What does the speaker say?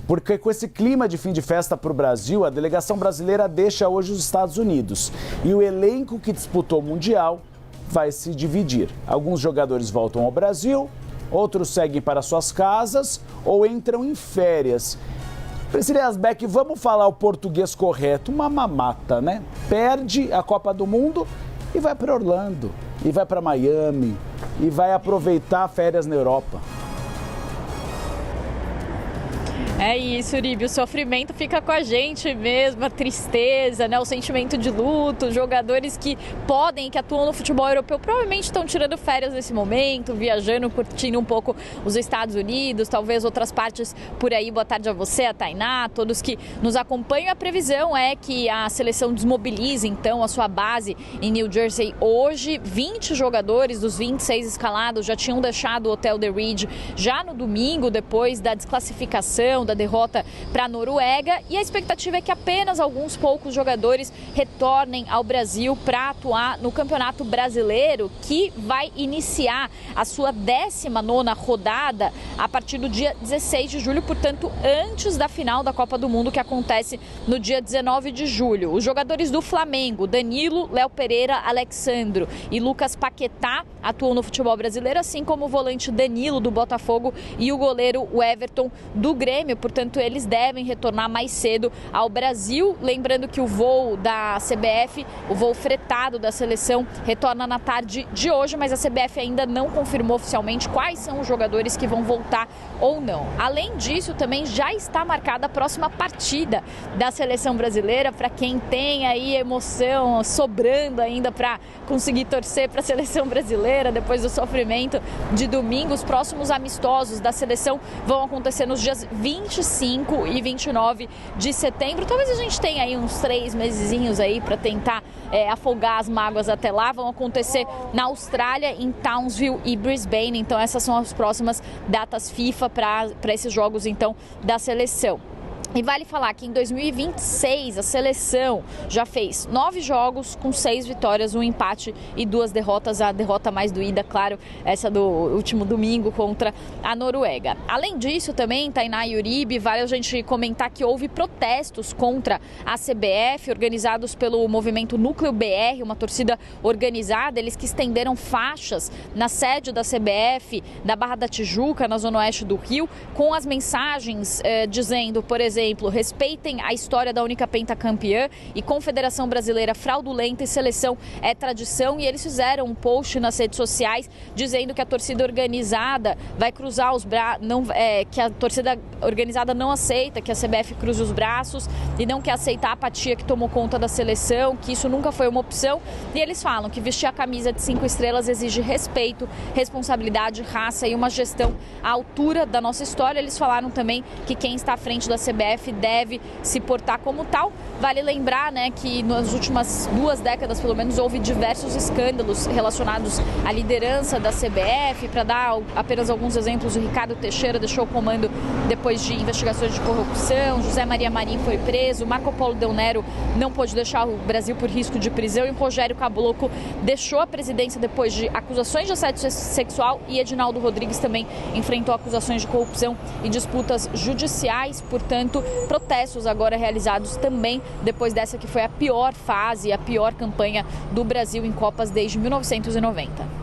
Porque com esse clima de fim de festa para o Brasil, a delegação brasileira deixa hoje os Estados Unidos. E o elenco que disputou o Mundial vai se dividir. Alguns jogadores voltam ao Brasil, outros seguem para suas casas ou entram em férias. Priscila Asbeck, vamos falar o português correto, uma mamata, né? Perde a Copa do Mundo e vai para Orlando, e vai para Miami, e vai aproveitar férias na Europa. É isso, Uribe, o sofrimento fica com a gente mesmo, a tristeza, né? O sentimento de luto, jogadores que atuam no futebol europeu, provavelmente estão tirando férias nesse momento, viajando, curtindo um pouco os Estados Unidos, talvez outras partes por aí. Boa tarde a você, a Tainá, a todos que nos acompanham. A previsão é que a seleção desmobilize, então, a sua base em New Jersey hoje. 20 jogadores dos 26 escalados já tinham deixado o Hotel The Reed já no domingo, depois da desclassificação, da derrota para a Noruega, e a expectativa é que apenas alguns poucos jogadores retornem ao Brasil para atuar no Campeonato Brasileiro, que vai iniciar a sua 19ª rodada a partir do dia 16 de julho, portanto, antes da final da Copa do Mundo, que acontece no dia 19 de julho. Os jogadores do Flamengo, Danilo, Léo Pereira, Alexandro e Lucas Paquetá, atuam no futebol brasileiro, assim como o volante Danilo, do Botafogo, e o goleiro Everton, do Grêmio. Portanto, eles devem retornar mais cedo ao Brasil. Lembrando que o voo da CBF, o voo fretado da seleção, retorna na tarde de hoje, mas a CBF ainda não confirmou oficialmente quais são os jogadores que vão voltar ou não. Além disso, também já está marcada a próxima partida da seleção brasileira, para quem tem aí emoção sobrando ainda para conseguir torcer para a seleção brasileira depois do sofrimento de domingo. Os próximos amistosos da seleção vão acontecer nos dias 25 e 29 de setembro. Talvez a gente tenha aí uns 3 mesezinhos aí para tentar afogar as mágoas até lá. Vão acontecer na Austrália, em Townsville e Brisbane. Então essas são as próximas datas FIFA para esses jogos então da seleção. E vale falar que em 2026 a seleção já fez 9 jogos com 6 vitórias, 1 empate e 2 derrotas. A derrota mais doída, claro, essa do último domingo contra a Noruega. Além disso também, Tainá e Uribe, vale a gente comentar que houve protestos contra a CBF, organizados pelo movimento Núcleo BR, uma torcida organizada. Eles que estenderam faixas na sede da CBF, da Barra da Tijuca, na zona oeste do Rio, com as mensagens dizendo, por exemplo, respeitem a história da única pentacampeã e Confederação Brasileira fraudulenta e seleção é tradição. E eles fizeram um post nas redes sociais dizendo que a torcida organizada vai cruzar os braços, que a torcida organizada não aceita que a CBF cruze os braços e não quer aceitar a apatia que tomou conta da seleção, que isso nunca foi uma opção. E eles falam que vestir a camisa de 5 estrelas exige respeito, responsabilidade, raça e uma gestão à altura da nossa história. Eles falaram também que quem está à frente da CBF deve se portar como tal. Vale lembrar, né, que nas últimas 2 décadas, pelo menos, houve diversos escândalos relacionados à liderança da CBF. Para dar apenas alguns exemplos, o Ricardo Teixeira deixou o comando depois de investigações de corrupção, José Maria Marim foi preso, Marco Polo Del Nero não pôde deixar o Brasil por risco de prisão, e Rogério Caboclo deixou a presidência depois de acusações de assédio sexual, e Edinaldo Rodrigues também enfrentou acusações de corrupção e disputas judiciais. Portanto, protestos agora realizados também depois dessa que foi a pior fase, a pior campanha do Brasil em Copas desde 1990.